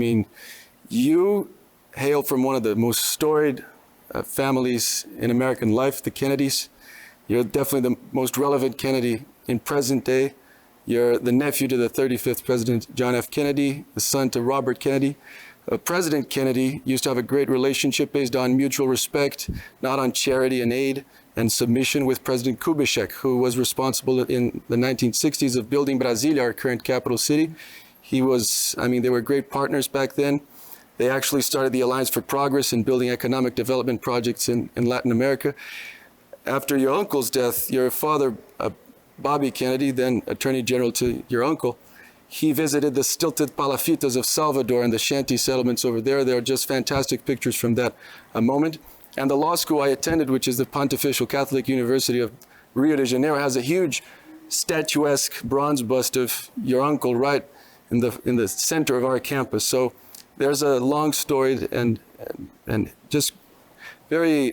mean, you hail from one of the most storied families in American life, the Kennedys. You're definitely the most relevant Kennedy in present day. You're the nephew to the 35th President John F. Kennedy, the son to Robert Kennedy. President Kennedy used to have a great relationship based on mutual respect, not on charity and aid and submission, with President Kubitschek, who was responsible in the 1960s of building Brasilia, our current capital city. They were great partners back then. They actually started the Alliance for Progress in building economic development projects in Latin America. After your uncle's death, your father, Bobby Kennedy, then Attorney General to your uncle, he visited the stilted palafitas of Salvador and the shanty settlements over there. There are just fantastic pictures from that moment. And the law school I attended, which is the Pontifical Catholic University of Rio de Janeiro, has a huge statuesque bronze bust of your uncle right in the center of our campus. So there's a long storied and just very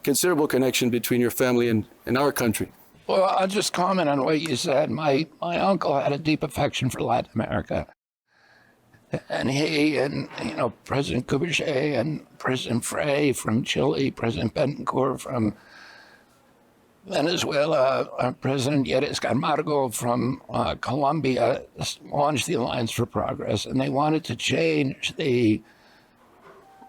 considerable connection between your family and our country. Well, I'll just comment on what you said. My uncle had a deep affection for Latin America. And he and, President Kubitschek and President Frey from Chile, President Betancourt from Venezuela, President Yedis Camargo from Colombia launched the Alliance for Progress. And they wanted to change the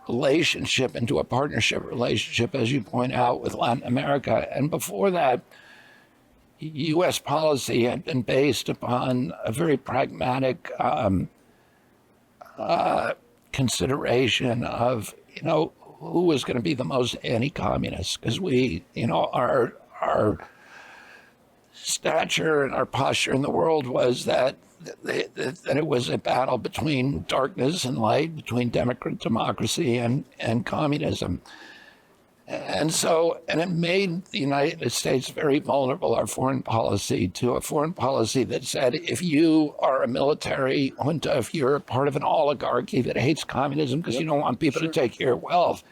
relationship into a partnership relationship, as you point out, with Latin America. And before that, U.S. policy had been based upon a very pragmatic consideration of, who was going to be the most anti-communist, because we, our stature and our posture in the world was that it was a battle between darkness and light, between democracy and communism. And it made the United States very vulnerable, our foreign policy, to a foreign policy that said, if you are a military junta, if you're part of an oligarchy that hates communism because you don't want people to take your wealth,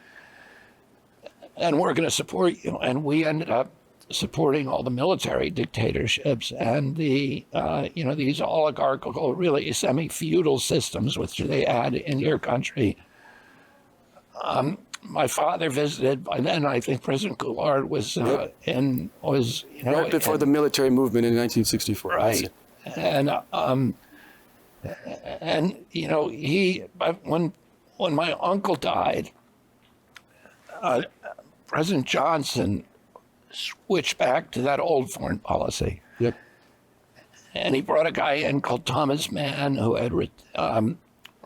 and we're going to support you. And we ended up supporting all the military dictatorships and the, these oligarchical, really semi-feudal systems which they had in your country. My father visited. By then, I think President Goulart was right before the military movement in 1964. Right, when my uncle died, President Johnson switched back to that old foreign policy. Yep. And he brought a guy in called Thomas Mann, who had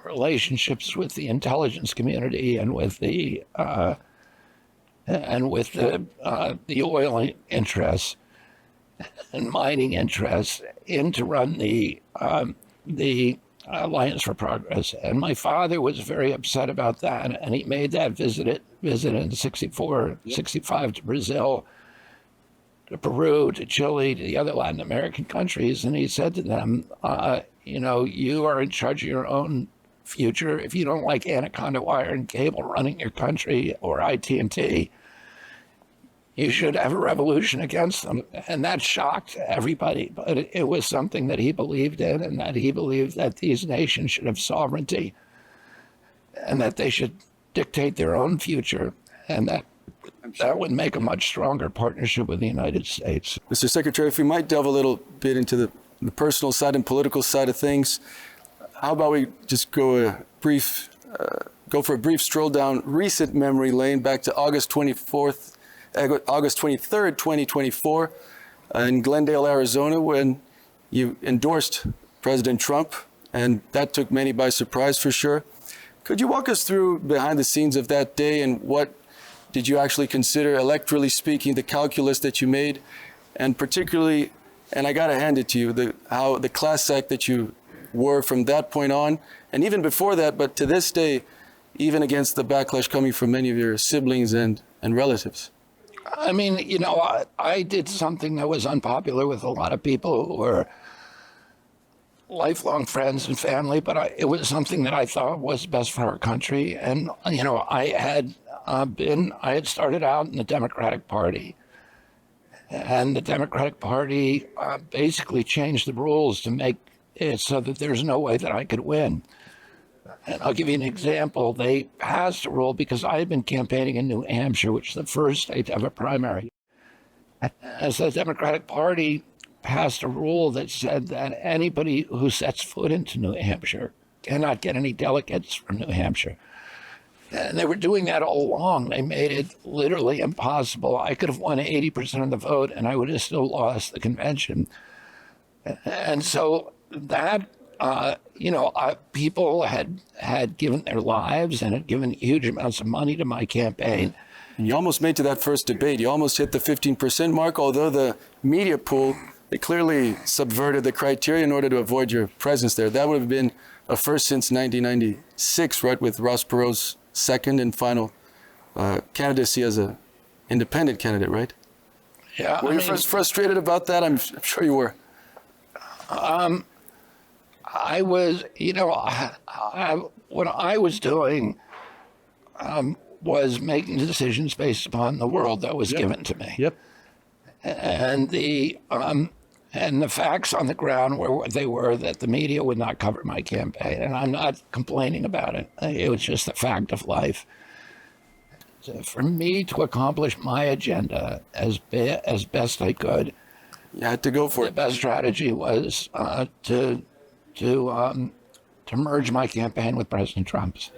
relationships with the intelligence community and with the oil interests and mining interests to run the Alliance for Progress. And my father was very upset about that, and he made that visit in 64, 65 to Brazil, to Peru, to Chile, to the other Latin American countries, and he said to them, you are in charge of your own future. If you don't like Anaconda Wire and Cable running your country, or AT&T, you should have a revolution against them. And that shocked everybody, but it was something that he believed in, and that he believed that these nations should have sovereignty and that they should dictate their own future, and that would make a much stronger partnership with the United States. Mr. Secretary, if we might delve a little bit into the personal side and political side of things, how about we just go for a brief stroll down recent memory lane back to August 23rd, 2024, in Glendale, Arizona, when you endorsed President Trump, and that took many by surprise for sure. Could you walk us through behind the scenes of that day, and what did you actually consider, electorally speaking, the calculus that you made, and particularly, and I got to hand it to you, how the class act that you were from that point on, and even before that, but to this day, even against the backlash coming from many of your siblings and relatives? I mean, I did something that was unpopular with a lot of people who were lifelong friends and family, but it was something that I thought was best for our country. And, I had started out in the Democratic Party, and the Democratic Party basically changed the rules to make it so that there's no way that I could win. And I'll give you an example. They passed a rule because I had been campaigning in New Hampshire, which is the first state to have a primary. As the Democratic Party passed a rule that said that anybody who sets foot into New Hampshire cannot get any delegates from New Hampshire. And they were doing that all along. They made it literally impossible. I could have won 80% of the vote and I would have still lost the convention. And so that, people had given their lives and had given huge amounts of money to my campaign. And you almost made to that first debate. You almost hit the 15% mark, although the media pool, they clearly subverted the criteria in order to avoid your presence there. That would have been a first since 1996, right, with Ross Perot's second and final candidacy as an independent candidate, right? Yeah. Were you frustrated about that? I'm sure you were. I was, what I was doing was making decisions based upon the world that was given to me. Yep. And the facts on the ground were what they were, that the media would not cover my campaign. And I'm not complaining about it. It was just a fact of life. So for me to accomplish my agenda as best I could, You had to go for the it. best strategy was to merge my campaign with President Trump's.